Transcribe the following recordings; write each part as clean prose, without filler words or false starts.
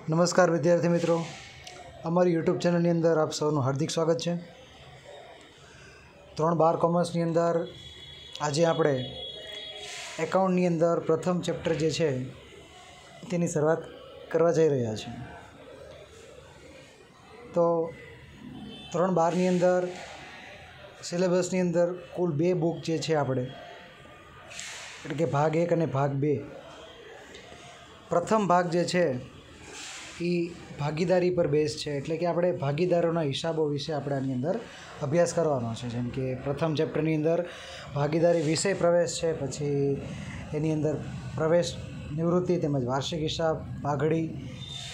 नमस्कार विद्यार्थी मित्रों, अमरी यूट्यूब चैनल अंदर आप सबनु हार्दिक स्वागत है। 3-12 कॉमर्सनी अंदर आज આપણે એકાઉન્ટની અંદર પ્રથમ ચેપ્ટર જે છે તેની શરૂઆત કરવા જઈ રહ્યા છીએ। તો 3-12ની અંદર સિલેબસની અંદર કુલ 2 બુક જે છે આપણે, એટલે કે ભાગ 1 અને ભાગ 2। પ્રથમ ભાગ જે છે એ ભાગીદારી પર બેઝ છે, એટલે કે આપણે ભાગીદારોના હિસાબો વિશે આપણે આની અંદર અભ્યાસ કરવાનો છે। જેમ કે પ્રથમ ચેપ્ટરની અંદર ભાગીદારી વિષય પ્રવેશ છે, પછી એની અંદર પ્રવેશ નિવૃત્તિ તેમજ વાર્ષિક હિસાબ, પાઘડી,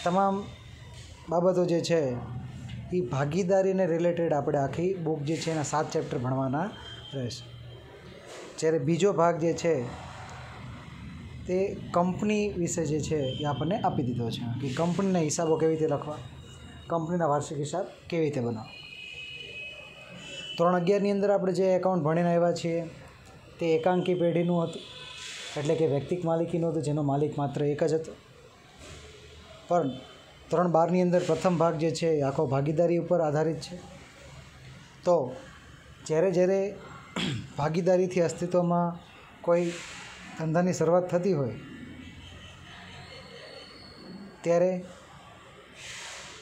તમામ બાબતો જે છે એ ભાગીદારીને રિલેટેડ આપણે આખી બુક જે છે એના 7 ચેપ્ટર ભણવાના રહેશે। જ્યારે બીજો ભાગ જે છે તે કંપની વિશે જે છે એ આપણને આપી દીધો છે કે કંપનીના હિસાબો કેવી રીતે લખવા, કંપનીના વાર્ષિક હિસાબ કેવી રીતે બનાવવા। 3-11ની અંદર આપણે જે એકાઉન્ટ ભણીને આવ્યા છીએ તે એકાંકી પેઢીનું હતું, એટલે કે વ્યક્તિક માલિકીનું હતું, જેનો માલિક માત્ર એક જ હતો। પણ 3-12ની અંદર પ્રથમ ભાગ જે છે એ આખો ભાગીદારી ઉપર આધારિત છે। તો જ્યારે ભાગીદારીથી અસ્તિત્વમાં કોઈ ધંધાની શરૂઆત થતી હોય ત્યારે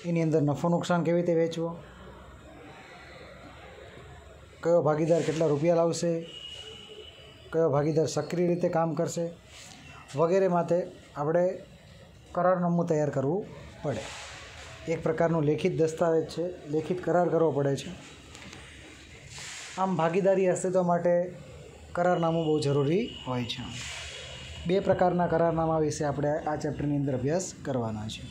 એની અંદર નફો નુકસાન કેવી રીતે વેચવો, કયો ભાગીદાર કેટલા રૂપિયા લાવશે, કયો ભાગીદાર સક્રિય રીતે કામ કરશે વગેરે માટે આપણે કરારનામું તૈયાર કરવું પડે। એક પ્રકારનું લેખિત દસ્તાવેજ છે, લેખિત કરાર કરવો પડે છે। આમ ભાગીદારી અસ્તિત્વ માટે કરારનામું બહુ જરૂરી હોય છે। 2 પ્રકારના કરારનામા વિશે આપણે આ ચેપ્ટરની અંદર અભ્યાસ કરવાના છે।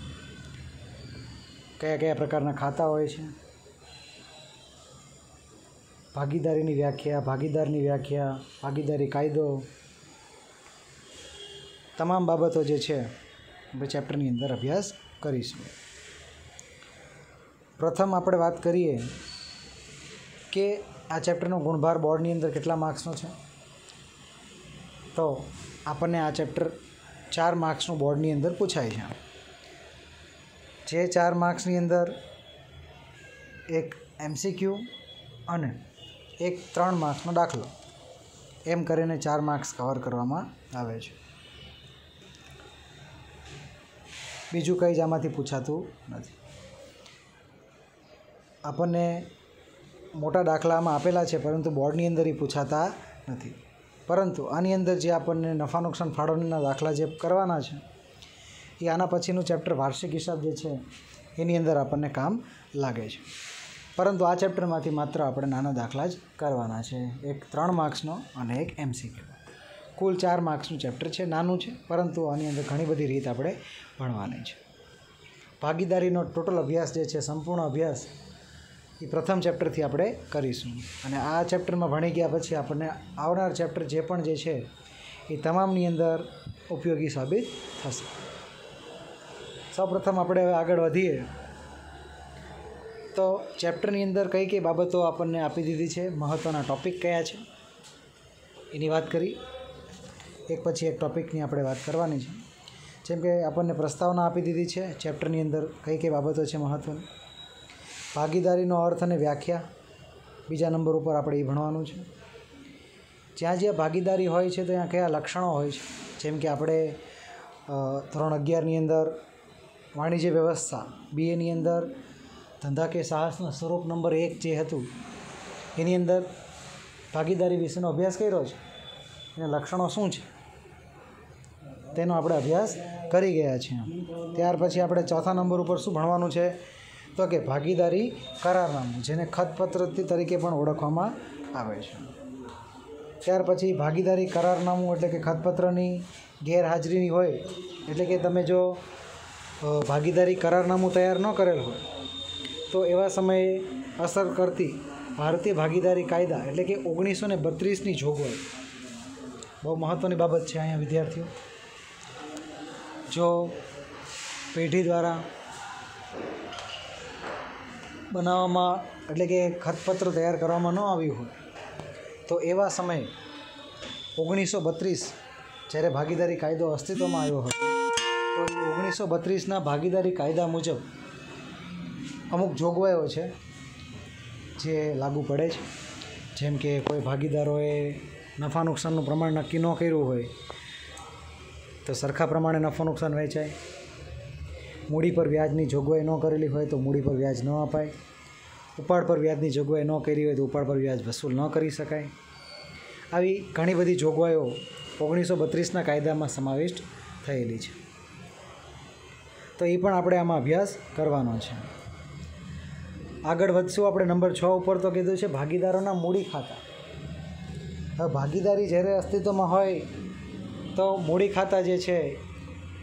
કયા કયા પ્રકારના ખાતા હોય છે, ભાગીદારીની વ્યાખ્યા, ભાગીદારની વ્યાખ્યા, ભાગીદારી કાયદો, તમામ બાબતો જે છે આપણે ચેપ્ટરની અંદર અભ્યાસ કરીશું। પ્રથમ આપણે વાત કરીએ કે આ ચેપ્ટરનો ગુણભાર બોર્ડની અંદર કેટલા માર્ક્સનો છે। તો આપણને આ ચેપ્ટર 4 માર્ક્સનું બોર્ડની અંદર પૂછાય છે। જે 4 માર્ક્સની અંદર એક MCQ અને એક 3 માર્ક્સનો દાખલો, એમ કરીને 4 માર્ક્સ કવર કરવામાં આવે છે। બીજું કંઈ જ આમાંથી પૂછાતું નથી। આપણને મોટા દાખલામાં આપેલા છે, પરંતુ બોર્ડની અંદર એ પૂછાતા નથી। પરંતુ આની અંદર જે આપણને નફા નુકસાન ફાળવણીના દાખલા જે કરવાના છે એ આના પછીનું ચેપ્ટર વાર્ષિક હિસાબ જે છે એની અંદર આપણને કામ લાગે છે। પરંતુ આ ચેપ્ટરમાંથી માત્ર આપણે નાના દાખલા જ કરવાના છે, એક 3 માર્ક્સનો અને એક MCQ। કુલ 4 માર્ક્સનું ચેપ્ટર છે, નાનું છે, પરંતુ આની અંદર ઘણી બધી રીત આપણે ભણવાની છે। ભાગીદારીનો ટોટલ અભ્યાસ જે છે, સંપૂર્ણ અભ્યાસ એ પ્રથમ ચેપ્ટરથી આપણે કરીશું, અને આ ચેપ્ટરમાં ભણી ગયા પછી આપણને આવનાર ચેપ્ટર જે પણ જે છે એ તમામની અંદર ઉપયોગી સાબિત થશે। સૌપ્રથમ આપણે હવે આગળ વધીએ તો ચેપ્ટરની અંદર કઈ કઈ બાબતો આપણને આપી દીધી છે, મહત્ત્વના ટૉપિક કયા છે એની વાત કરી, એક પછી એક ટૉપિકની આપણે વાત કરવાની છે। જેમ કે આપણને પ્રસ્તાવના આપી દીધી છે ચેપ્ટરની અંદર કઈ કઈ બાબતો છે મહત્ત્વની। ભાગીદારીનો અર્થ અને વ્યાખ્યા બીજા નંબર ઉપર આપણે એ ભણવાનું છે। જ્યાં ભાગીદારી હોય છે તો ત્યાં કયા લક્ષણો હોય છે, જેમ કે આપણે 3-11ની અંદર વાણિજ્ય વ્યવસ્થા, BAની અંદર ધંધા કે સાહસના સ્વરૂપ નંબર 1 જે હતું એની અંદર ભાગીદારી વિશેનો અભ્યાસ કર્યો છે, એના લક્ષણો શું છે તેનો આપણે અભ્યાસ કરી ગયા છીએ। ત્યાર પછી આપણે ચોથા નંબર ઉપર શું ભણવાનું છે તો કે ભાગીદારી કરારનામું, જેને ખતપત્ર તરીકે પણ ઓળખવામાં આવે છે। ત્યાર પછી ભાગીદારી કરારનામું એટલે કે ખતપત્રની ગેરહાજરીની હોય, એટલે કે તમે જો ભાગીદારી કરારનામું તૈયાર ન કરેલ હોય તો એવા સમયે અસર કરતી ભારતીય ભાગીદારી કાયદા એટલે કે 1932ની જોગવાઈ બહુ મહત્ત્વની બાબત છે અહીંયા વિદ્યાર્થીઓ। જો પેઢી દ્વારા બનાવવામાં એટલે કે ખતપત્ર તૈયાર કરવામાં ન આવ્યું હોય તો એવા સમયે 1932 જ્યારે ભાગીદારી કાયદો અસ્તિત્વમાં આવ્યો હતો તો તો 1932ના ભાગીદારી કાયદા મુજબ અમુક જોગવાઈઓ છે જે લાગુ પડે છે. જેમ કે કોઈ ભાગીદારોએ નફા નુકસાનનું પ્રમાણ નક્કી ન કર્યું હોય તો સરખા પ્રમાણે નફો નુકસાન વહેંચાય. મૂડી પર વ્યાજની જોગવાઈ ન કરેલી હોય તો મૂડી પર વ્યાજ ન અપાય. ઉપાડ પર વ્યાજની જોગવાઈ ન કરી હોય તો ઉપાડ પર વ્યાજ વસૂલ ન કરી શકાય. આવી ઘણી બધી જોગવાઈઓ 1932ના કાયદામાં સમાવિષ્ટ થયેલી છે. તો એ પણ આપણે આમાં અભ્યાસ કરવાનો છે. આગળ વધશું આપણે નંબર 6 ઉપર. તો કીધું છે ભાગીદારોના મૂડી ખાતા. હવે ભાગીદારી જ્યારે અસ્તિત્વમાં હોય તો મૂડી ખાતા જે છે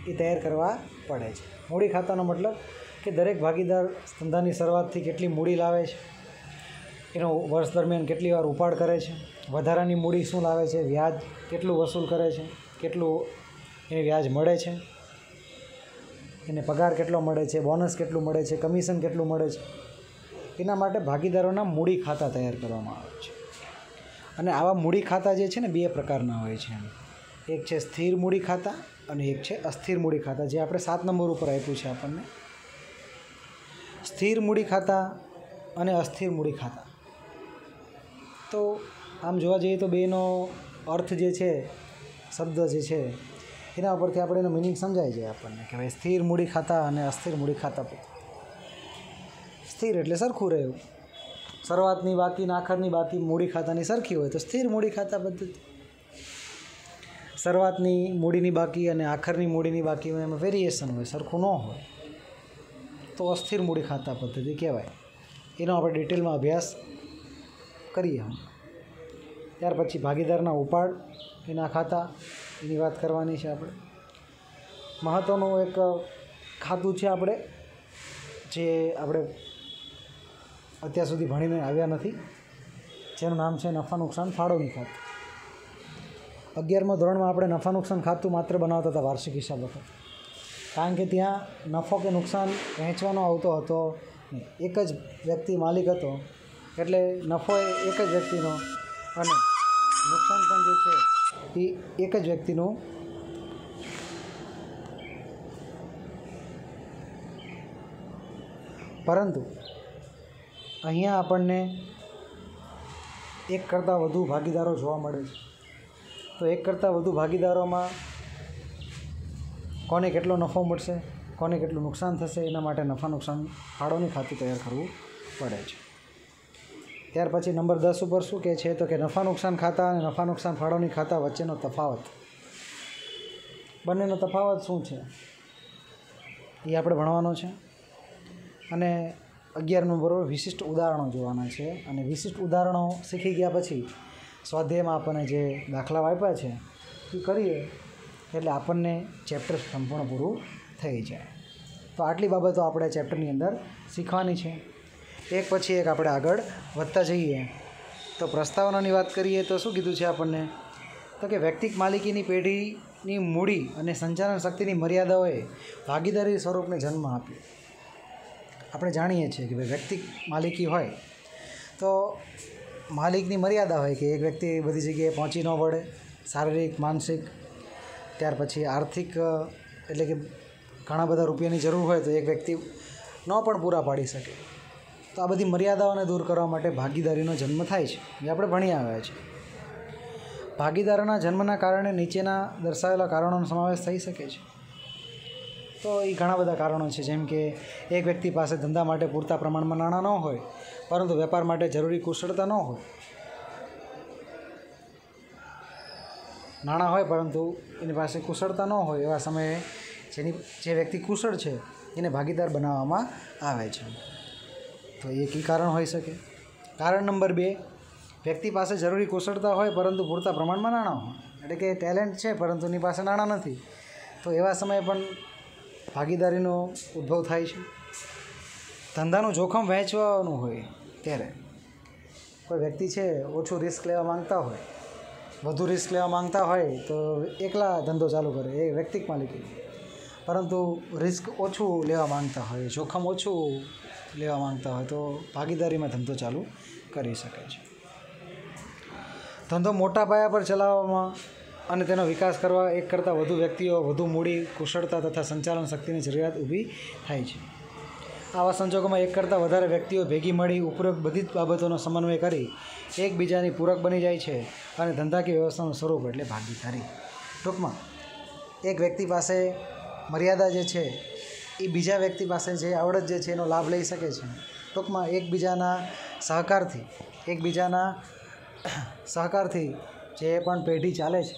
એ તૈયાર કરવા પડે છે. મૂડી ખાતાનો મતલબ કે દરેક ભાગીદાર ધંધાની શરૂઆતથી કેટલી મૂડી લાવે છે, એનો વર્ષ દરમિયાન કેટલી વાર ઉપાડ કરે છે, વધારાની મૂડી શું લાવે છે, વ્યાજ કેટલું વસૂલ કરે છે, કેટલું એને વ્યાજ મળે છે, એને પગાર કેટલો મળે છે, બોનસ કેટલું મળે છે, કમિશન કેટલું મળે છે. એના માટે ભાગીદારોના મૂડી ખાતા તૈયાર કરવામાં આવે છે. અને આવા મૂડી ખાતા જે છે ને 2 પ્રકારના હોય છે. એક છે સ્થિર મૂડી ખાતા અને એક છે અસ્થિર મૂડી ખાતા, જે આપણે 7 નંબર ઉપર આપ્યું છે આપણને. સ્થિર મૂડી ખાતા અને અસ્થિર મૂડી ખાતા. તો આમ જોવા જઈએ તો બેનો અર્થ જે છે, શબ્દ જે છે એના ઉપરથી આપણે એનો મિનિંગ સમજાઈ જાય આપણને કે ભાઈ સ્થિર મૂડી ખાતા અને અસ્થિર મૂડી ખાતા. સ્થિર એટલે સરખું રહેવું. શરૂઆતની બાકી અને આખરની બાકી મૂડી ખાતાની સરખી હોય તો સ્થિર મૂડી ખાતા પદ્ધતિ. શરૂઆતની મૂડીની બાકી અને આખરની મૂડીની બાકી હોય એમાં વેરિએશન હોય, સરખું ન હોય તો અસ્થિર મૂડી ખાતા પદ્ધતિ કહેવાય. એનો આપણે ડિટેલમાં અભ્યાસ કરીએ. ત્યાર પછી ભાગીદારના ઉપાડ એના ખાતા, એની વાત કરવાની છે આપણે. મહત્ત્વનું એક ખાતું છે આપણે, જે આપણે અત્યાર સુધી ભણીને આવ્યા નથી, જેનું નામ છે નફા નુકસાન ફાળવણી ખાતું. 11મા ધોરણમાં આપણે નફા નુકસાન ખાતું માત્ર બનાવતા હતા વાર્ષિક હિસાબ વખત, કારણ કે ત્યાં નફો કે નુકસાન વહેંચવાનો આવતો હતો નહીં. એક જ વ્યક્તિ માલિક હતો એટલે નફો એક જ વ્યક્તિનો અને નુકસાન પણ જે છે એ એક જ વ્યક્તિનું. પરંતુ અહીંયા આપણને એક કરતાં વધુ ભાગીદારો જોવા મળે છે. તો એક કરતાં વધુ ભાગીદારોમાં કોને કેટલો નફો મળશે, કોને કેટલું નુકસાન થશે, એના માટે નફા નુકસાન ફાળવણી ખાતું તૈયાર કરવું પડે છે. ત્યાર પછી નંબર 10 ઉપર શું કહે છે, તો કે નફા નુકસાન ખાતા અને નફા નુકસાન ફાળવણી ખાતા વચ્ચેનો તફાવત. બંનેનો તફાવત શું છે એ આપણે ભણવાનો છે. અને 11 નંબર વિશિષ્ટ ઉદાહરણો જોવાના છે. અને વિશિષ્ટ ઉદાહરણો શીખી ગયા પછી સ્વાધ્યાયમાં આપણને જે દાખલાઓ આપ્યા છે એ કરીએ એટલે આપણને ચેપ્ટર સંપૂર્ણ પૂરું થઈ જાય. તો આટલી બાબતો આપણે ચેપ્ટરની અંદર શીખવાની છે. એક પછી એક આપણે આગળ વધતા જઈએ. તો પ્રસ્તાવનાની વાત કરીએ તો શું કીધું છે આપણને, તો કે વ્યક્તિગત માલિકીની પેઢીની મૂડી અને સંચાલન શક્તિની મર્યાદાઓએ ભાગીદારી સ્વરૂપને જન્મ આપ્યો. આપણે જાણીએ છીએ કે ભાઈ વ્યક્તિગત માલિકી હોય તો માલિકની મર્યાદા હોય કે એક વ્યક્તિ બધી જગ્યાએ પહોંચી ન વળે, શારીરિક, માનસિક, ત્યાર પછી આર્થિક, એટલે કે ઘણા બધા રૂપિયાની જરૂર હોય તો એક વ્યક્તિ ન પણ પૂરા પાડી શકે. તો આ બધી મર્યાદાઓને દૂર કરવા માટે ભાગીદારીનો જન્મ થાય છે, એ આપણે ભણી આવ્યા છીએ. ભાગીદારોના જન્મના કારણે નીચેના દર્શાવેલા કારણોનો સમાવેશ થઈ શકે છે. તો એ ઘણા બધા કારણો છે, જેમ કે એક વ્યક્તિ પાસે ધંધા માટે પૂરતા પ્રમાણમાં નાણાં ન હોય, પરંતુ વેપાર માટે જરૂરી કુશળતા ન હોય. નાણાં હોય પરંતુ એની પાસે કુશળતા ન હોય, એવા સમયે જે વ્યક્તિ કુશળ છે એને ભાગીદાર બનાવવામાં આવે છે. તો એક એ કારણ હોઈ શકે. કારણ નંબર 2, વ્યક્તિ પાસે જરૂરી કુશળતા હોય પરંતુ પૂરતા પ્રમાણમાં નાણાં હોય, એટલે કે ટેલેન્ટ છે પરંતુ એની પાસે નાણાં નથી. તો એવા સમયે પણ ભાગીદારીનો ઉદ્ભવ થાય છે. ધંધાનું જોખમ વહેંચવાનું હોય ત્યારે કોઈ વ્યક્તિ છે ઓછું રિસ્ક લેવા માંગતા હોય, વધુ રિસ્ક લેવા માંગતા હોય તો એકલા ધંધો ચાલુ કરે, એ વ્યક્તિગત માલિકી. પરંતુ રિસ્ક ઓછું લેવા માંગતા હોય, જોખમ ઓછું લેવા માંગતા હોય તો ભાગીદારીમાં ધંધો ચાલુ કરી શકે છે. ધંધો મોટા પાયા પર ચલાવવામાં અને તેનો વિકાસ કરવા એક કરતાં વધુ વ્યક્તિઓ, વધુ મૂડી, કુશળતા તથા સંચાલન શક્તિની જરૂરિયાત ઊભી થાય છે. આવા સંજોગોમાં એક કરતાં વધારે વ્યક્તિઓ ભેગી મળી ઉપરોક્ત બધી જ બાબતોનો સમન્વય કરી એકબીજાની પૂરક બની જાય છે અને ધંધાકીય વ્યવસ્થાનું સ્વરૂપ એટલે ભાગીદારી. ટૂંકમાં એક વ્યક્તિ પાસે મર્યાદા જે છે એ બીજા વ્યક્તિ પાસે જે આવડત જે છે એનો લાભ લઈ શકે છે. ટૂંકમાં એકબીજાના સહકારથી જે પણ પેઢી ચાલે છે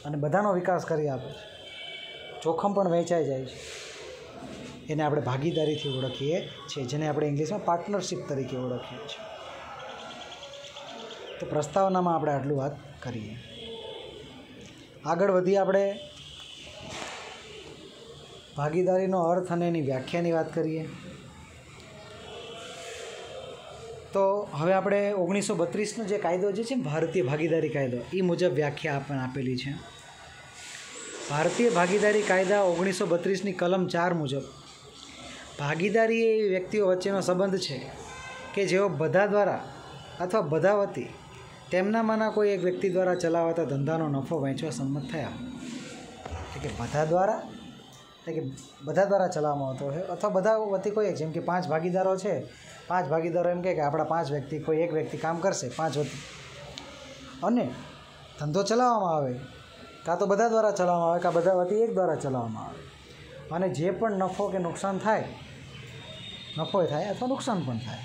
અને બધાનો વિકાસ કરી આપે છે, જોખમ પણ વહેંચાઈ જાય છે, એને આપણે ભાગીદારીથી ઓળખીએ છીએ, જેને આપણે ઇંગ્લિશમાં પાર્ટનરશિપ તરીકે ઓળખીએ છીએ. તો પ્રસ્તાવનામાં આપણે આટલું વાત કરીએ. આગળ વધીએ આપણે ભાગીદારીનો અર્થ અને એની વ્યાખ્યાની વાત કરીએ. તો હવે આપણે 1932નો જે કાયદો જે છે ભારતીય ભાગીદારી કાયદો, એ મુજબ વ્યાખ્યા આપણને આપેલી છે. ભારતીય ભાગીદારી કાયદા 1932ની કલમ 4 મુજબ ભાગીદારી એ વ્યક્તિઓ વચ્ચેનો સંબંધ છે કે જેઓ બધા દ્વારા અથવા બધા વતી તેમનામાંના કોઈ એક વ્યક્તિ દ્વારા ચલાવાતા ધંધાનો નફો વહેંચવા સંમત થયા. એટલે કે બધા દ્વારા ચલાવવામાં આવતો હોય અથવા બધા વતી કોઈ એક, જેમ કે 5 ભાગીદારો છે, 5 ભાગીદારો એમ કે આપણા 5 વ્યક્તિ, કોઈ એક વ્યક્તિ કામ કરશે 5 વતી, અને ધંધો ચલાવવામાં આવે, કાં તો બધા દ્વારા ચલાવવામાં આવે કાં બધા વતી એક દ્વારા ચલાવવામાં આવે, અને જે પણ નફો કે નુકસાન થાય, નફો થાય અથવા નુકસાન પણ થાય,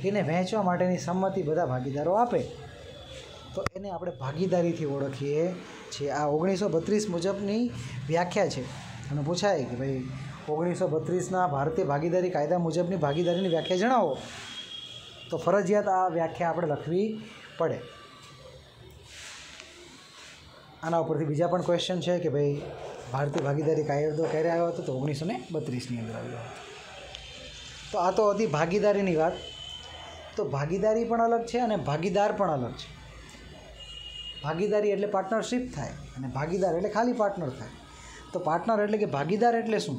એને વહેંચવા માટેની સંમતિ બધા ભાગીદારો આપે, તો એને આપણે ભાગીદારીથી ઓળખીએ છીએ. આ 1932 મુજબની વ્યાખ્યા છે. અને પૂછાય કે ભાઈ 1932ના ભારતીય ભાગીદારી કાયદા મુજબની ભાગીદારીની વ્યાખ્યા જણાવો, તો ફરજિયાત આ વ્યાખ્યા આપણે લખવી પડે. આના ઉપરથી બીજા પણ ક્વેશ્ચન છે કે ભાઈ ભારતીય ભાગીદારી કાયદો ક્યારે આવ્યો હતો? તો 1932ની અંદર આવ્યો હતો. તો આ તો હતી ભાગીદારીની વાત. તો ભાગીદારી પણ અલગ છે અને ભાગીદાર પણ અલગ છે. ભાગીદારી એટલે પાર્ટનરશિપ થાય, અને ભાગીદાર એટલે ખાલી પાર્ટનર થાય. તો પાર્ટનર એટલે કે ભાગીદાર એટલે શું?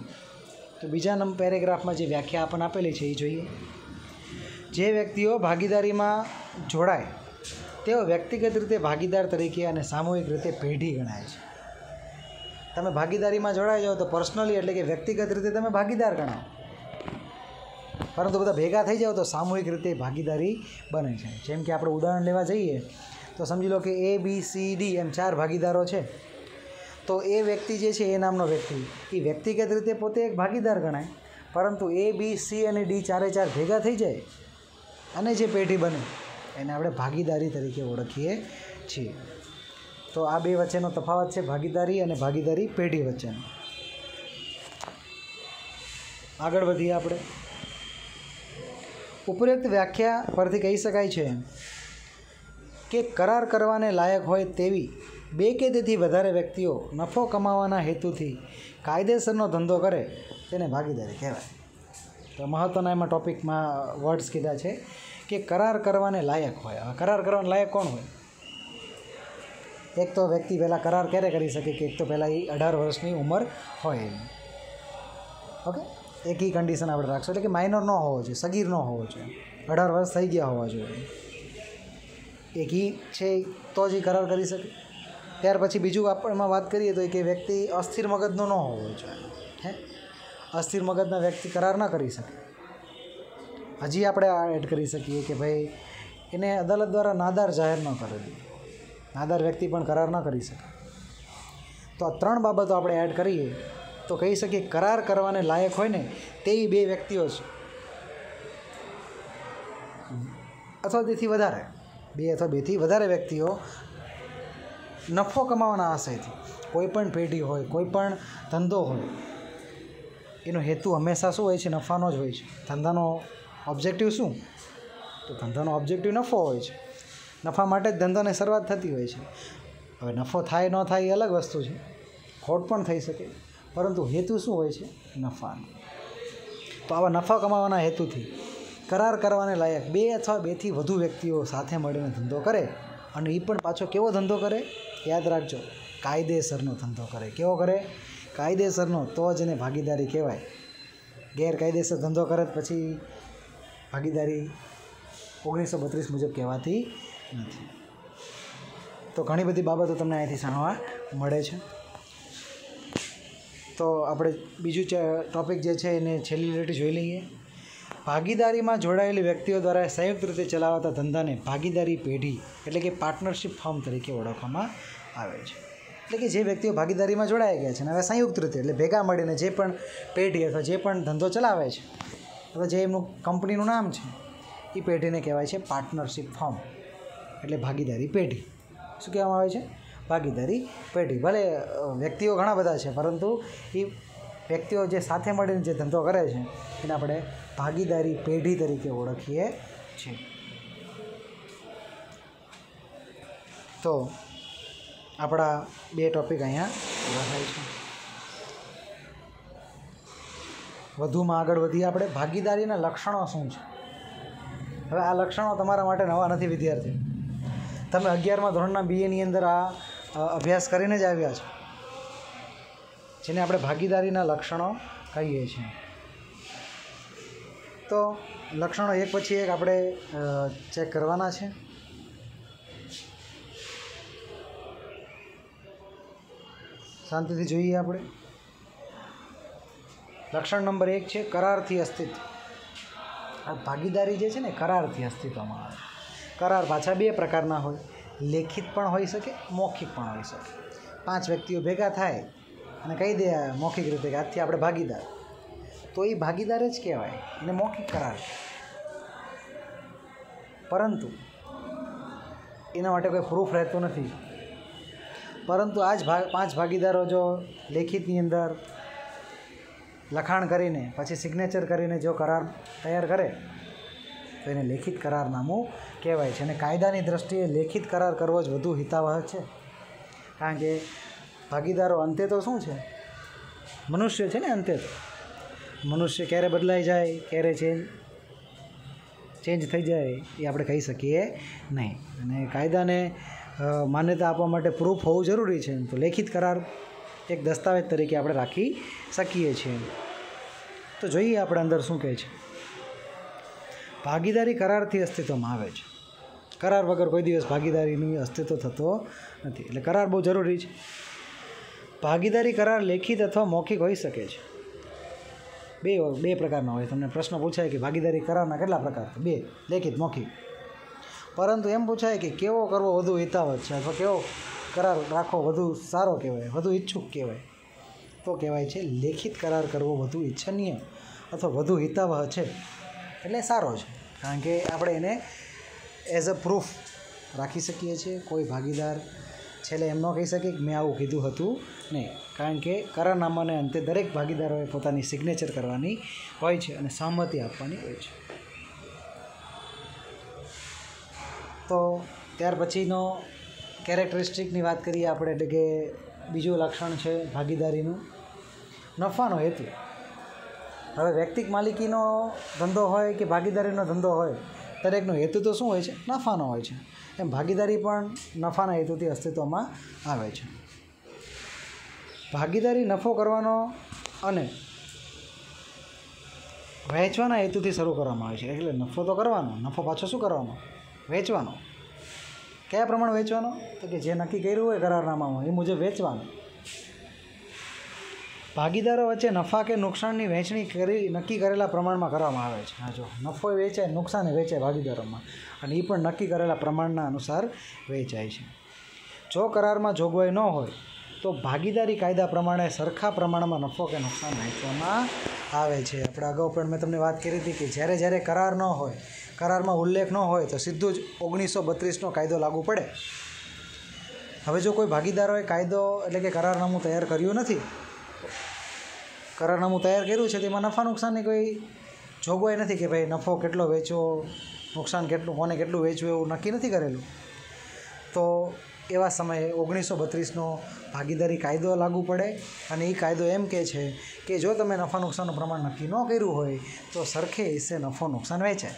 તો બીજા પેરેગ્રાફમાં જે વ્યાખ્યા આપણને આપેલી છે એ જોઈએ. જે વ્યક્તિઓ ભાગીદારીમાં જોડાય તેઓ વ્યક્તિગત રીતે ભાગીદાર તરીકે અને સામૂહિક રીતે પેઢી ગણાય છે. તમે ભાગીદારીમાં જોડાઈ જાઓ તો પર્સનલી એટલે કે વ્યક્તિગત રીતે તમે ભાગીદાર ગણાવો, પરંતુ બધા ભેગા થઈ જાઓ તો સામૂહિક રીતે ભાગીદારી બને છે. જેમ કે આપણે ઉદાહરણ લેવા જઈએ તો સમજી લો કે ABCD એમ 4 ભાગીદારો છે. તો એ વ્યક્તિ જે છે, એ નામનો વ્યક્તિ, એ વ્યક્તિગત રીતે પોતે એક ભાગીદાર ગણાય, પરંતુ A, B, C અને D 4 ભેગા થઈ જાય અને જે પેઢી બને એને આપણે ભાગીદારી તરીકે ઓળખીએ છીએ. તો આ બે વચ્ચેનો તફાવત છે, ભાગીદારી અને ભાગીદારી પેઢી વચ્ચેનો. આગળ વધીએ આપણે. ઉપરોક્ત વ્યાખ્યા પરથી કહી શકાય છે કે કરાર કરવાને લાયક હોય તેવી 2 કે તેથી વધારે વ્યક્તિઓ નફો કમાવાના હેતુથી કાયદેસરનો ધંધો કરે તેને ભાગીદારી કહેવાય. તો મહત્ત્વના એમાં ટૉપિકમાં વર્ડ્સ કીધા છે કે કરાર કરવાને લાયક હોય. હવે કરાર કરવાને લાયક કોણ હોય? એક તો વ્યક્તિ પહેલાં કરાર ક્યારે કરી શકે કે એક તો પહેલાં એ 18 વર્ષની ઉંમર હોય એમ. ઓકે, એક ઈ કન્ડિશન આપણે રાખશું, એટલે કે માઇનર ન હોવો જોઈએ, સગીર ન હોવો જોઈએ, 18 વર્ષ થઈ ગયા હોવા જોઈએ. એક ઈ છે તો જ એ કરાર કરી શકે. ત્યાર પછી બીજું આપણે એમાં વાત કરીએ તો કે વ્યક્તિ અસ્થિર મગજનો ન હોવો જોઈએ. અસ્થિર મગજના વ્યક્તિ કરાર ન કરી શકે. હજી આપણે આ એડ કરી શકીએ કે ભાઈ એને અદાલત દ્વારા નાદાર જાહેર ન કરેલું, નાદાર વ્યક્તિ પણ કરાર ન કરી શકે. તો આ 3 બાબતો આપણે એડ કરીએ તો કહી શકીએ કરાર કરવાને લાયક હોય ને તેવી 2 વ્યક્તિઓ છે, અથવા તેથી વધારે, 2 અથવા 2થી વધારે વ્યક્તિઓ નફો કમાવાના આશયથી, કોઈ પણ પેઢી હોય, કોઈ પણ ધંધો હોય, એનો હેતુ હંમેશા શું હોય છે? નફાનો જ હોય છે. ધંધાનો ઓબ્જેક્ટિવ શું? તો ધંધાનો ઓબ્જેક્ટિવ નફો હોય છે. નફા માટે જ ધંધાની શરૂઆત થતી હોય છે. હવે નફો થાય ન થાય એ અલગ વસ્તુ છે, ખોટ પણ થઈ શકે, પરંતુ હેતુ શું હોય છે? નફાનો. તો આવા નફા કમાવાના હેતુથી કરાર કરવાને લાયક 2 અથવા 2થી વધુ વ્યક્તિઓ સાથે મળીને ધંધો કરે, અને એ પણ પાછો કેવો ધંધો કરે? યાદ રાખજો, કાયદેસરનો ધંધો કરે. કેવો કરે? કાયદેસરનો. તો જ એને ભાગીદારી કહેવાય. ગેરકાયદેસર ધંધો કરે પછી ભાગીદારી 1932 મુજબ કહેવાતી નથી. તો ઘણી બધી બાબતો તમને અહીંથી જાણવા મળે છે. તો આપણે બીજું ટૉપિક જે છે એને છેલ્લી લીટી જોઈ લઈએ. ભાગીદારીમાં જોડાયેલી વ્યક્તિઓ દ્વારા સંયુક્ત રીતે ચલાવાતા ધંધાને ભાગીદારી પેઢી એટલે કે પાર્ટનરશિપ ફર્મ તરીકે ઓળખવામાં આવે છે. એટલે કે જે વ્યક્તિઓ ભાગીદારીમાં જોડાઈ ગયા છે અને હવે સંયુક્ત રીતે એટલે ભેગા મળીને જે પણ પેઢી અથવા જે પણ ધંધો ચલાવે છે અથવા જે એમનું કંપનીનું નામ છે એ પેઢીને કહેવાય છે પાર્ટનરશિપ ફર્મ એટલે ભાગીદારી પેઢી. શું કહેવામાં આવે છે? ભાગીદારી પેઢી. ભલે વ્યક્તિઓ ઘણા બધા છે પરંતુ એ વ્યક્તિઓ જે સાથે મળીને જે ધંધો કરે છે એને આપણે ભાગીદારી પેઢી તરીકે ઓળખીએ છીએ. તો આપણા 2 ટૉપિક અહીંયા પૂરા થાય છે. વધુમાં આગળ વધીએ આપણે. ભાગીદારીના લક્ષણો શું છે? હવે આ લક્ષણો તમારા માટે નવા નથી વિદ્યાર્થી. તમે 11મા ધોરણના BAની અંદર આ અભ્યાસ કરીને જ આવ્યા છો, જેને આપણે ભાગીદારીના લક્ષણો કહીએ છીએ. તો લક્ષણો એક પછી એક આપણે ચેક કરવાના છે. શાંતિથી જોઈએ આપણે. લક્ષણ નંબર 1 છે કરારથી અસ્તિત્વ. આ ભાગીદારી જે છે ને કરારથી અસ્તિત્વમાં આવે. કરાર પાછા 2 પ્રકારના હોય, લેખિત પણ હોઈ શકે, મૌખિક પણ હોઈ શકે. 5 વ્યક્તિઓ ભેગા થાય અને કહી દે મૌખિક રીતે કે આજથી આપણે ભાગીદાર, તો એ ભાગીદાર જ કહેવાય, એને મૌખિક કરાર. પરંતુ એના માટે કોઈ પ્રૂફ રહેતું નથી. પરંતુ આ જ 5 ભાગીદારો જો લેખિતની અંદર લખાણ કરીને પછી સિગ્નેચર કરીને જો કરાર તૈયાર કરે તો એને લેખિત કરારનામું કહેવાય છે. અને કાયદાની દૃષ્ટિએ લેખિત કરાર કરવો જ વધુ હિતાવહ છે. કારણ કે ભાગીદારો અંતે તો શું છે? મનુષ્ય છે ને. અંતે તો મનુષ્ય ક્યારે બદલાઈ જાય, ક્યારે ચેન્જ થઈ જાય એ આપણે કહી શકીએ નહીં. અને કાયદાને માન્યતા આપવા માટે પ્રૂફ હોવું જરૂરી છે. તો લેખિત કરાર એક દસ્તાવેજ તરીકે આપણે રાખી શકીએ છીએ. તો જોઈએ આપણે અંદર શું કહે છે. ભાગીદારી કરારથી અસ્તિત્વમાં આવે છે. કરાર વગર કોઈ દિવસ ભાગીદારીનું અસ્તિત્વ થતો નથી. એટલે કરાર બહુ જરૂરી છે. ભાગીદારી કરાર લેખિત અથવા મૌખિક હોઈ શકે છે. બે પ્રકારના હોય. તમને પ્રશ્ન પૂછાય કે ભાગીદારી કરારના કેટલા પ્રકાર? 2, લેખિત, મૌખિક. પરંતુ એમ પૂછાય કે કેવો કરવો વધુ હિતાવહ છે અથવા કેવો કરાર રાખવો વધુ સારો કહેવાય, વધુ ઈચ્છુક કહેવાય, તો કહેવાય છે લેખિત કરાર કરવો વધુ ઈચ્છનીય અથવા વધુ હિતાવહ છે, એટલે સારો છે. કારણ કે આપણે એને એઝ અ પ્રૂફ રાખી શકીએ છીએ. કોઈ ભાગીદાર છેલ્લે એમ ન કહી શકે કે મેં આવું કીધું હતું નહીં. કારણ કે કરારનામાને અંતે દરેક ભાગીદારોએ પોતાની સિગ્નેચર કરવાની હોય છે અને સહમતિ આપવાની હોય છે. તો ત્યાર પછીનો કેરેક્ટરિસ્ટિકની વાત કરીએ આપણે, એટલે કે બીજું લક્ષણ છે ભાગીદારીનું નફાનો હેતુ. હવે વ્યક્તિક માલિકીનો ધંધો હોય કે ભાગીદારીનો ધંધો હોય, દરેકનો હેતુ તો શું હોય છે? નફાનો હોય છે. એમ ભાગીદારી પણ નફાના હેતુથી અસ્તિત્વમાં આવે છે. ભાગીદારી નફો કરવાનો અને વહેંચવાના હેતુથી શરૂ કરવામાં આવે છે. એટલે નફો તો કરવાનો, નફો પાછો શું કરવાનો? વેચવાનો. કયા પ્રમાણે વેચવાનો? તો કે જે નક્કી કર્યું હોય કરારનામામાં એ મુજબ વેચવાનું. ભાગીદારો વચ્ચે નફા કે નુકસાનની વહેંચણી નક્કી કરેલા પ્રમાણમાં કરવામાં આવે છે. હા, જો નફો વેચાય, નુકસાન વેચાય ભાગીદારોમાં, અને એ પણ નક્કી કરેલા પ્રમાણના અનુસાર વેચાય છે. જો કરારમાં જોગવાઈ ન હોય તો ભાગીદારી કાયદા પ્રમાણે સરખા પ્રમાણમાં નફો કે નુકસાન વહેંચવામાં આવે છે. આપણે અગાઉ પણ મેં તમને વાત કરી હતી કે જ્યારે કરાર ન હોય, કરારમાં ઉલ્લેખ ન હોય તો સીધું જ 1932નો કાયદો લાગુ પડે. હવે જો કોઈ ભાગીદારોએ કાયદો એટલે કે કરારનામું તૈયાર કર્યું નથી, કરારનામું તૈયાર કર્યું છે તેમાં નફા નુકસાનની કોઈ જોગવાઈ નથી કે ભાઈ નફો કેટલો વેચવો, નુકસાન કેટલું, કોને કેટલું વેચવું, એવું નક્કી નથી કરેલું, તો એવા સમયે 1932નો ભાગીદારી કાયદો લાગુ પડે. અને એ કાયદો એમ કહે છે કે જો તમે નફા નુકસાનનું પ્રમાણ નક્કી ન કર્યું હોય તો સરખે હિસ્સે નફો નુકસાન વેચાય.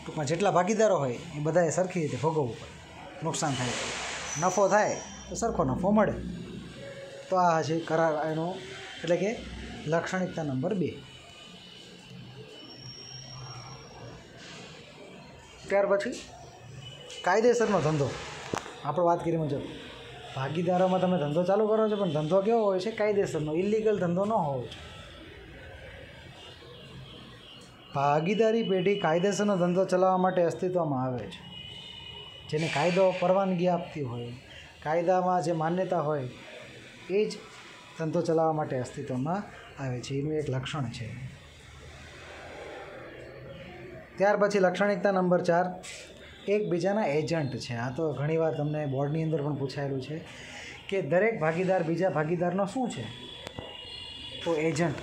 ટૂંકમાં જેટલા ભાગીદારો હોય એ બધાએ સરખી રીતે ભોગવવું પડે. નુકસાન થાય તો નફો થાય તો સરખો નફો મળે. તો આ છે કરાર એનો એટલે કે લાક્ષણિકતા નંબર 2. ત્યાર પછી કાયદેસરનો ધંધો. આપણે વાત કરી મુજબ ભાગીદારોમાં તમે ધંધો ચાલુ કરો છો, પણ ધંધો કેવો હોય છે? કાયદેસરનો, ઇલીગલ ધંધો ન હોવો જોઈએ. ભાગીદારી પેઢી કાયદેસરનો ધંધો ચલાવવા માટે અસ્તિત્વમાં આવે છે. જેને કાયદો પરવાનગી આપતી હોય, કાયદામાં જે માન્યતા હોય એ જ ધંધો ચલાવવા માટે અસ્તિત્વમાં આવે છે. એનું એક લક્ષણ છે. ત્યાર પછી લાક્ષણિકતા નંબર 4, એકબીજાના એજન્ટ છે. આ તો ઘણીવાર તમને બોર્ડની અંદર પણ પૂછાયેલું છે કે દરેક ભાગીદાર બીજા ભાગીદારનો શું છે? તો એજન્ટ.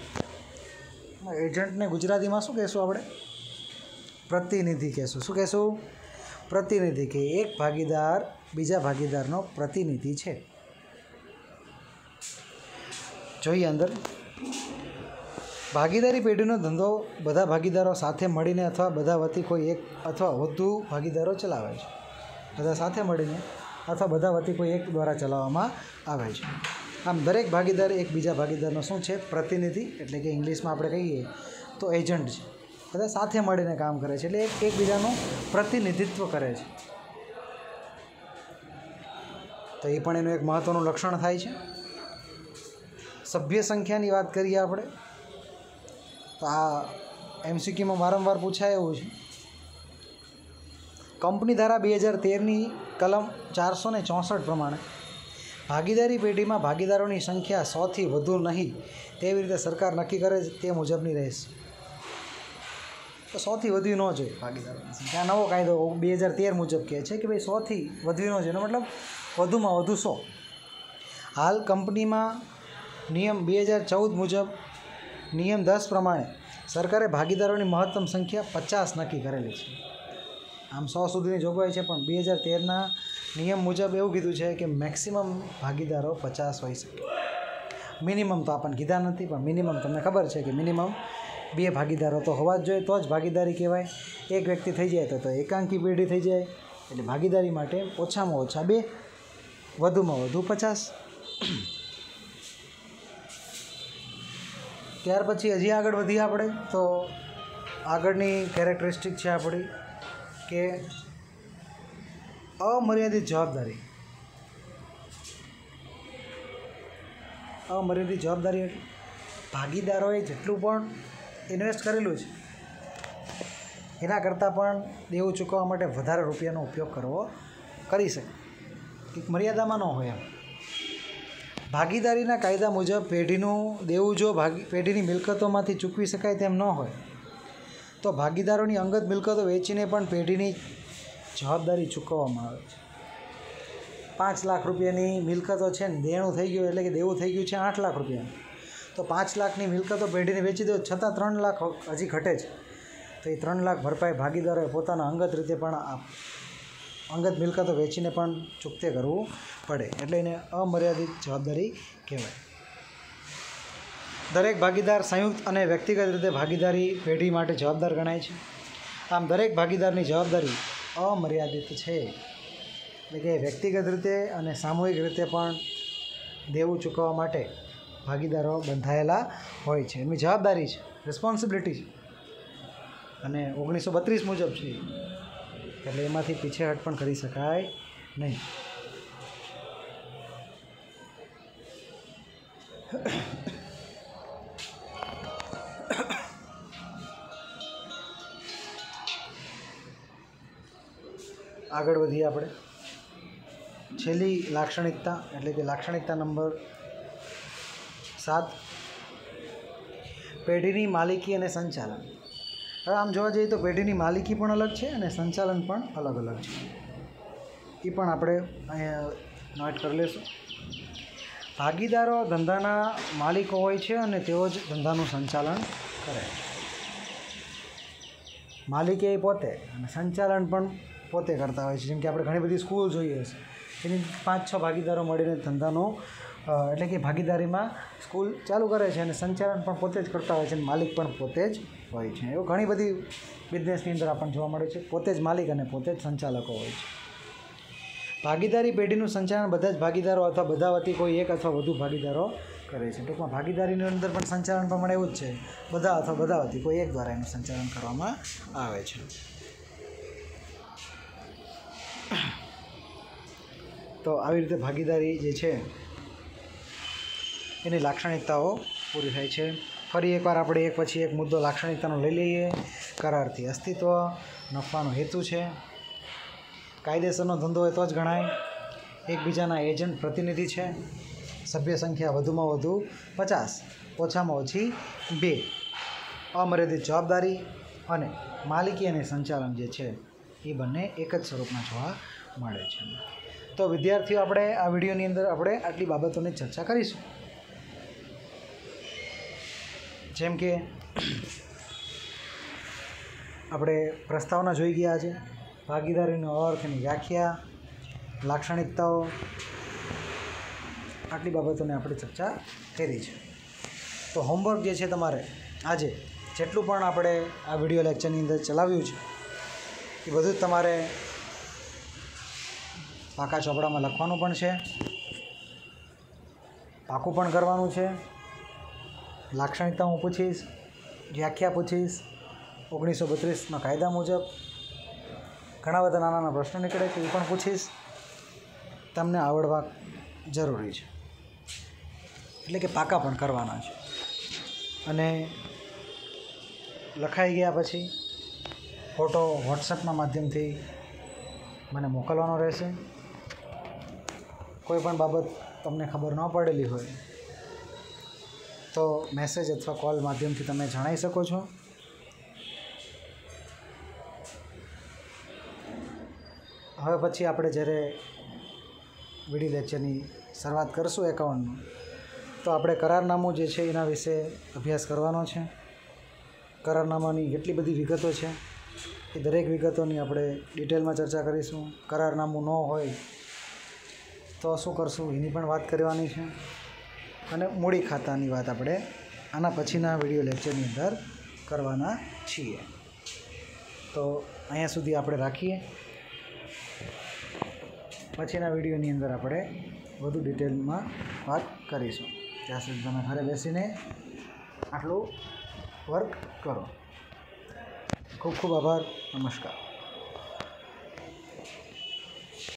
એજન્ટને ગુજરાતીમાં શું કહેશું આપણે? પ્રતિનિધિ કહેશું. શું કહેશું? પ્રતિનિધિ. કે એક ભાગીદાર બીજા ભાગીદારનો પ્રતિનિધિ છે. જોઈએ અંદર. ભાગીદારી પેઢીનો ધંધો બધા ભાગીદારો સાથે મળીને અથવા બધા વતી કોઈ એક અથવા વધુ ભાગીદારો ચલાવે છે. બધા સાથે મળીને અથવા બધા વતી કોઈ એક દ્વારા ચલાવવામાં આવે છે. આમ દરેક ભાગીદાર એક બીજા ભાગીદારનો શું છે? પ્રતિનિધિ. એટલે કે ઇંગ્લિશમાં આપણે કહીએ તો એજન્ટ છે. બધા સાથે મળીને કામ કરે છે, એટલે એકબીજાનું પ્રતિનિધિત્વ કરે છે. તો એ પણ એનું એક મહત્ત્વનું લક્ષણ થાય છે. સભ્ય સંખ્યાની વાત કરીએ આપણે તો આ MCQમાં વારંવાર પૂછાય એવું છે. કંપની ધારા 2013ની કલમ 464 પ્રમાણે ભાગીદારી પેઢીમાં ભાગીદારોની સંખ્યા 100થી વધુ નહીં તેવી રીતે સરકાર નક્કી કરે તે મુજબની રહેશે. તો 100થી વધુ ન જોઈએ ભાગીદારોની સંખ્યા. નવો કાયદો 2013 મુજબ કહે છે કે ભાઈ 100થી વધુ ન જોઈએ, એનો મતલબ વધુમાં વધુ 100. હાલ કંપનીમાં નિયમ 2014 મુજબ નિયમ 10 પ્રમાણે સરકારે ભાગીદારોની મહત્તમ સંખ્યા 50 નક્કી કરેલી છે. આમ 100 સુધીની જોગવાઈ છે, પણ 2013ના નિયમ મુજબ એવું કીધું છે કે મેક્સિમમ ભાગીદારો 50 હોઈ શકે. મિનિમમ તો આપણને કીધા નથી, પણ મિનિમમ તમને ખબર છે કે મિનિમમ 2 ભાગીદારો તો હોવા જ જોઈએ, તો જ ભાગીદારી કહેવાય. એક વ્યક્તિ થઈ જાય તો એકાંકી પેઢી થઈ જાય. એટલે ભાગીદારી માટે ઓછામાં ઓછા 2, વધુમાં વધુ 50. ત્યાર પછી હજી આગળ વધીએ આપણે તો આગળની કેરેક્ટરિસ્ટિક છે આપણી કે અમર્યાદિત જવાબદારી. અમર્યાદિત જવાબદારી એટલે ભાગીદારોએ જેટલું પણ ઇન્વેસ્ટ કરેલું છે એના કરતાં પણ દેવું ચૂકવવા માટે વધારે રૂપિયાનો ઉપયોગ કરી શકે. એક મર્યાદામાં ન હોય એમ. ભાગીદારીના કાયદા મુજબ પેઢીનું દેવું જો પેઢીની મિલકતોમાંથી ચૂકવી શકાય તેમ ન હોય તો ભાગીદારોની અંગત મિલકતો વેચીને પણ પેઢીની જવાબદારી ચૂકવવામાં આવે છે. 5 લાખ રૂપિયાની મિલકતો છે ને દેણું થઈ ગયું, એટલે કે દેવું થઈ ગયું છે 8 લાખ રૂપિયાનું, તો 5 લાખની મિલકતો પેઢીને વેચી દો, છતાં 3 લાખ હજી ઘટે છે. તો એ 3 લાખ ભરપાઈ ભાગીદારોએ પોતાના અંગત રીતે પણ અંગત મિલકતો વેચીને પણ ચૂકતે કરવું પડે. એટલે એને અમર્યાદિત જવાબદારી કહેવાય. દરેક ભાગીદાર સંયુક્ત અને વ્યક્તિગત રીતે ભાગીદારી પેઢી માટે જવાબદાર ગણાય છે. આમ દરેક ભાગીદારની જવાબદારી અમર્યાદિત છે. એટલે કે વ્યક્તિગત રીતે અને સામૂહિક રીતે પણ દેવું ચૂકવવા માટે ભાગીદારો બંધાયેલા હોય છે. એમની જવાબદારી છે, રિસ્પોન્સિબિલિટી છે, અને 1932 મુજબ છે. એટલે એમાંથી પીછેહટ પણ કરી શકાય નહીં. આગળ વધીએ આપણે. છેલ્લી લાક્ષણિકતા એટલે કે લાક્ષણિકતા નંબર 7, પેઢીની માલિકી અને સંચાલન. હવે આમ જોવા જઈએ તો પેઢીની માલિકી પણ અલગ છે અને સંચાલન પણ અલગ અલગ છે. એ પણ આપણે અહીંયા નોટ કરી લઈશું. ભાગીદારો ધંધાના માલિકો હોય છે અને તેઓ જ ધંધાનું સંચાલન કરે છે. માલિકે એ પોતે અને સંચાલન પણ પોતે કરતા હોય છે. જેમ કે આપણે ઘણી બધી સ્કૂલ જોઈએ છે, એની 5-6 ભાગીદારો મળીને ધંધાનો એટલે કે ભાગીદારીમાં સ્કૂલ ચાલુ કરે છે અને સંચાલન પણ પોતે જ કરતા હોય છે અને માલિક પણ પોતે જ હોય છે. એવું ઘણી બધી બિઝનેસની અંદર આપણને જોવા મળે છે. પોતે જ માલિક અને પોતે જ સંચાલકો હોય છે. ભાગીદારી પેઢીનું સંચાલન બધા જ ભાગીદારો અથવા બધા વતી કોઈ એક અથવા વધુ ભાગીદારો કરે છે. ટૂંકમાં ભાગીદારીની અંદર પણ સંચાલન પ્રમાણે એવું જ છે, બધા અથવા બધા વતી કોઈ એક દ્વારા એનું સંચાલન કરવામાં આવે છે. તો આવી રીતે ભાગીદારી જે છે એની લાક્ષણિકતાઓ પૂરી થાય છે. ફરી એકવાર આપણે એક પછી એક મુદ્દો લાક્ષણિકતાનો લઈ લઈએ. કરારથી અસ્તિત્વ, નફાનો હેતુ છે, કાયદેસરનો ધંધો હોય તો જ ગણાય, એકબીજાના એજન્ટ પ્રતિનિધિ છે, સભ્ય સંખ્યા વધુમાં વધુ 50, ઓછામાં ઓછી 2, અમર્યાદિત જવાબદારી અને માલિકી અને સંચાલન જે છે એ બંને એક જ સ્વરૂપના જોવા મળે છે. તો વિદ્યાર્થીઓ, આપણે આ વિડીયોની અંદર આપણે આટલી બાબતોની ચર્ચા કરીશું. જેમ કે આપણે પ્રસ્તાવના જોઈ ગયા છે, ભાગીદારીનો અર્થ, એની વ્યાખ્યા, લાક્ષણિકતાઓ, આટલી બાબતોને આપણે ચર્ચા કરી છે. તો હોમવર્ક જે છે તમારે આજે જેટલું પણ આપણે આ વિડીયો લેક્ચરની અંદર ચલાવ્યું છે એ બધું જ તમારે પાકા ચોપડામાં લખવાનું પણ છે, પાકું પણ કરવાનું છે. લાક્ષણિકતા હું પૂછીશ, વ્યાખ્યા પૂછીશ, 1932ના કાયદા મુજબ ઘણા બધા નાના નાના પ્રશ્નો નીકળે છે એ પણ પૂછીશ. તમને આવડવા જરૂરી છે, એટલે કે પાકા પણ કરવાના છે. અને લખાઈ ગયા પછી ફોટો વોટ્સએપના માધ્યમથી મને મોકલવાનો રહેશે. કોઈ પણ બાબત તમને ખબર ન પડેલી હોય તો મેસેજ અથવા કોલ માધ્યમથી તમે જણાવી શકો છો. હવે પછી આપણે જ્યારે વિડીયો લેક્ચરની શરૂઆત કરશું એકાઉન્ટનું, તો આપણે કરારનામું જે છે એના વિશે અભ્યાસ કરવાનો છે. કરારનામાની કેટલી બધી વિગતો છે એ દરેક વિગતોની આપણે ડિટેલમાં ચર્ચા કરીશું. કરારનામું ન હોય તો શું કરશું એની પણ વાત કરવાની છે. અને મૂડી ખાતાની વાત આપણે આના પછીના વિડીયો લેક્ચરની અંદર કરવાના છીએ. તો અહીંયા સુધી આપણે રાખીએ. પછીના વિડીયોની અંદર આપણે વધુ ડિટેલમાં વાત કરીશું. ત્યાં સુધી તમે ઘરે બેસીને આટલું વર્ક કરો. ખૂબ ખૂબ આભાર. નમસ્કાર.